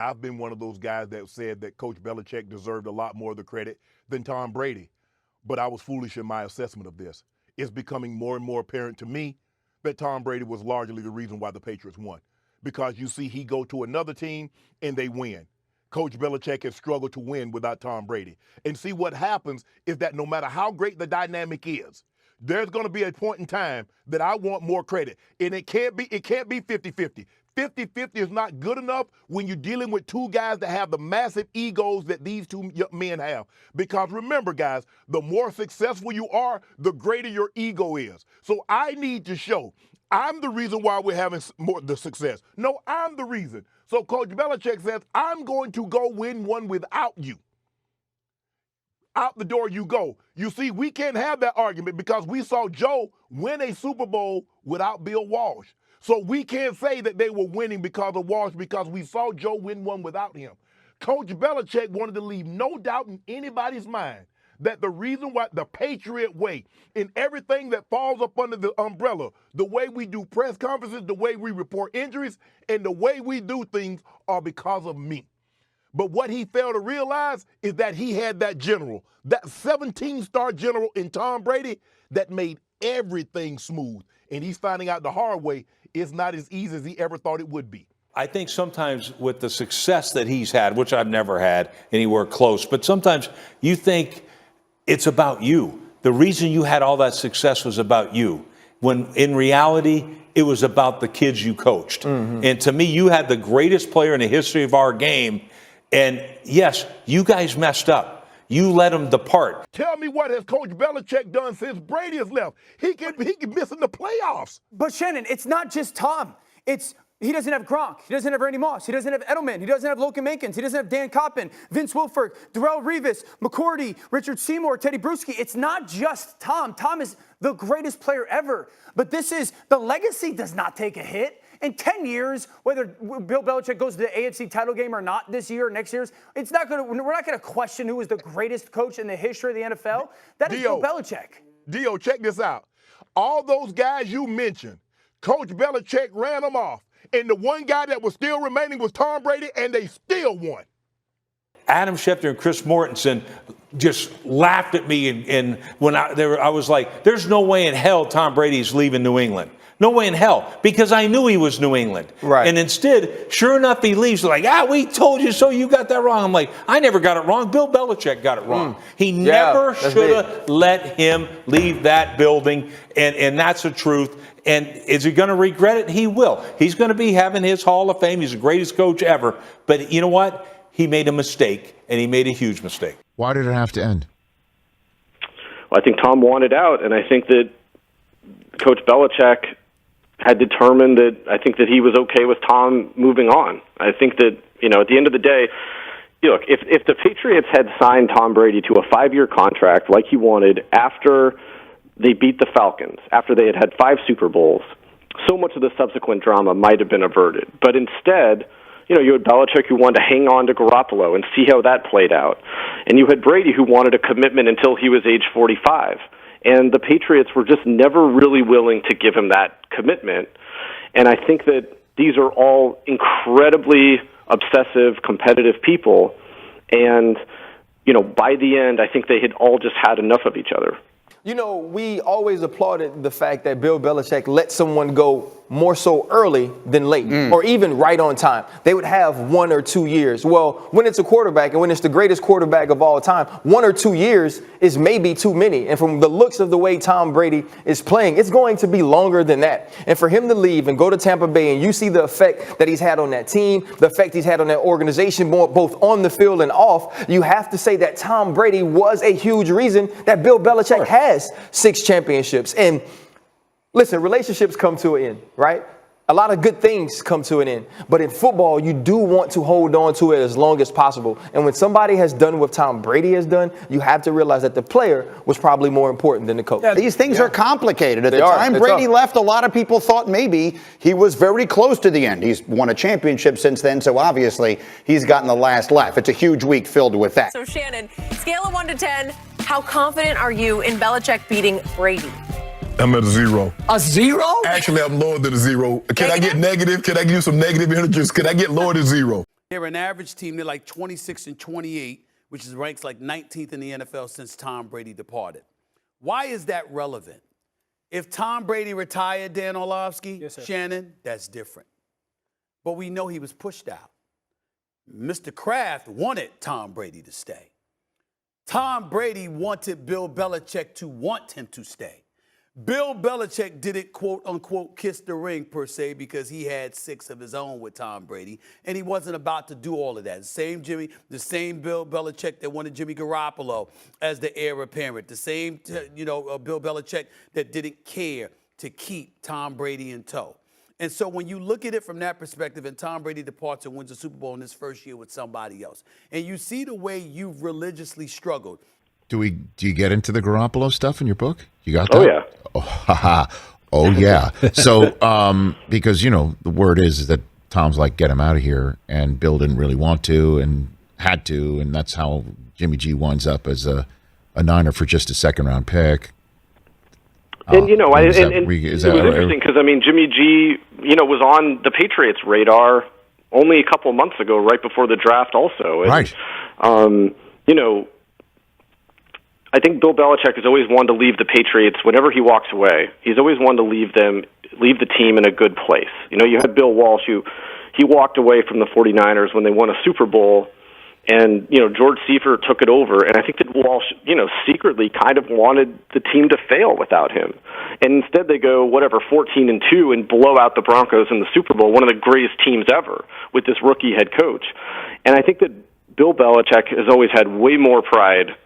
I've been one of those guys that said that Coach Belichick deserved a lot more of the credit than Tom Brady. But I was foolish in my assessment of this. It's becoming more and more apparent to me that Tom Brady was largely the reason why the Patriots won. Because you see, he go to another team and they win. Coach Belichick has struggled to win without Tom Brady. And see, what happens is that no matter how great the dynamic is, there's going to be a point in time that I want more credit. And it can't be 50-50. 50-50 is not good enough when you're dealing with two guys that have the massive egos that these two men have. Because remember, guys, the more successful you are, the greater your ego is. So I need to show I'm the reason why we're having more the success. No, I'm the reason. So Coach Belichick says, I'm going to go win one without you. Out the door you go. You see, we can't have that argument because we saw Joe win a Super Bowl without Bill Walsh. So we can't say that they were winning because of Walsh because we saw Joe win one without him. Coach Belichick wanted to leave no doubt in anybody's mind that the reason why the Patriot way in everything that falls up under the umbrella, the way we do press conferences, the way we report injuries, and the way we do things are because of me. But what he failed to realize is that he had that general, that 17-star general in Tom Brady that made everything smooth. And he's finding out the hard way it's not as easy as he ever thought it would be. I think sometimes with the success that he's had, which I've never had anywhere close, but sometimes you think it's about you. The reason you had all that success was about you, when in reality, it was about the kids you coached. Mm-hmm. And to me, you had the greatest player in the history of our game. And yes, you guys messed up. You let him depart. Tell me what has Coach Belichick done since Brady has left? He can miss in the playoffs. But Shannon, it's not just Tom. He doesn't have Gronk. He doesn't have Randy Moss. He doesn't have Edelman. He doesn't have Logan Mankins. He doesn't have Dan Coppin, Vince Wilfork, Darrelle Revis, McCourty, Richard Seymour, Teddy Bruschi. It's not just Tom. Tom is the greatest player ever. But the legacy does not take a hit. In 10 years, whether Bill Belichick goes to the AFC title game or not this year or next year, we're not going to question who is the greatest coach in the history of the NFL. That is Bill Belichick. Dio, check this out. All those guys you mentioned, Coach Belichick ran them off. And the one guy that was still remaining was Tom Brady, and they still won. Adam Schefter and Chris Mortensen just laughed at me, and when I was like, there's no way in hell Tom Brady's leaving New England. No way in hell, because I knew he was New England. Right. And instead, sure enough, he leaves. Like, we told you so, you got that wrong. I'm like, I never got it wrong. Bill Belichick got it wrong. He never should have let him leave that building, and that's the truth. And is he going to regret it? He will. He's going to be having his Hall of Fame. He's the greatest coach ever. But you know what? He made a mistake, and he made a huge mistake. Why did it have to end? Well, I think Tom wanted out, and I think that Coach Belichick had determined that I think that he was okay with Tom moving on. I think that, at the end of the day, look, if the Patriots had signed Tom Brady to a 5-year contract like he wanted after they beat the Falcons, after they had 5 Super Bowls, so much of the subsequent drama might have been averted. But instead, you had Belichick who wanted to hang on to Garoppolo and see how that played out. And you had Brady who wanted a commitment until he was age 45. And the Patriots were just never really willing to give him that commitment. And I think that these are all incredibly obsessive, competitive people. And, by the end, I think they had all just had enough of each other. We always applauded the fact that Bill Belichick let someone go more so early than late, or even right on time. They would have 1 or 2 years. Well, when it's a quarterback and when it's the greatest quarterback of all time, 1 or 2 years is maybe too many. And from the looks of the way Tom Brady is playing, it's going to be longer than that. And for him to leave and go to Tampa Bay, and you see the effect that he's had on that team, the effect he's had on that organization, both on the field and off, you have to say that Tom Brady was a huge reason that Bill Belichick has 6 championships. And listen, relationships come to an end, right? A lot of good things come to an end. But in football, you do want to hold on to it as long as possible. And when somebody has done what Tom Brady has done, you have to realize that the player was probably more important than the coach. Yeah, these things are complicated. At the time Brady left, a lot of people thought maybe he was very close to the end. He's won a championship since then, so obviously he's gotten the last laugh. It's a huge week filled with that. So, Shannon, scale of 1 to 10, how confident are you in Belichick beating Brady? I'm at a 0. A 0? Actually, I'm lower than a 0. Can I get negative? Can I give you some negative integers? Can I get lower than 0? They're an average team. They're like 26-28, which is ranks like 19th in the NFL since Tom Brady departed. Why is that relevant? If Tom Brady retired, Dan Orlovsky, Shannon, that's different. But we know he was pushed out. Mr. Kraft wanted Tom Brady to stay. Tom Brady wanted Bill Belichick to want him to stay. Bill Belichick didn't, quote unquote, kiss the ring per se because he had 6 of his own with Tom Brady, and he wasn't about to do all of that. The same Bill Belichick that wanted Jimmy Garoppolo as the heir apparent, the same, Bill Belichick that didn't care to keep Tom Brady in tow. And so when you look at it from that perspective, and Tom Brady departs and wins the Super Bowl in his first year with somebody else, and you see the way you've religiously struggled. Do you get into the Garoppolo stuff in your book? You got that? Oh, yeah. Oh, haha. Oh, yeah. So, because, the word is that Tom's like, get him out of here, and Bill didn't really want to and had to, and that's how Jimmy G winds up as a Niner for just a second-round pick. And, it was interesting because, Jimmy G, was on the Patriots' radar only a couple of months ago, right before the draft also. And, right. I think Bill Belichick has always wanted to leave the Patriots whenever he walks away. He's always wanted to leave the team in a good place. You had Bill Walsh, he walked away from the 49ers when they won a Super Bowl, and, George Seifert took it over, and I think that Walsh, secretly kind of wanted the team to fail without him. And instead they go, 14-2 and blow out the Broncos in the Super Bowl, one of the greatest teams ever, with this rookie head coach. And I think that Bill Belichick has always had way more pride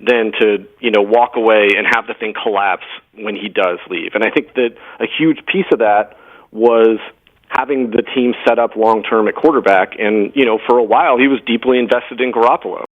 than to, walk away and have the thing collapse when he does leave. And I think that a huge piece of that was having the team set up long-term at quarterback. And, for a while, he was deeply invested in Garoppolo.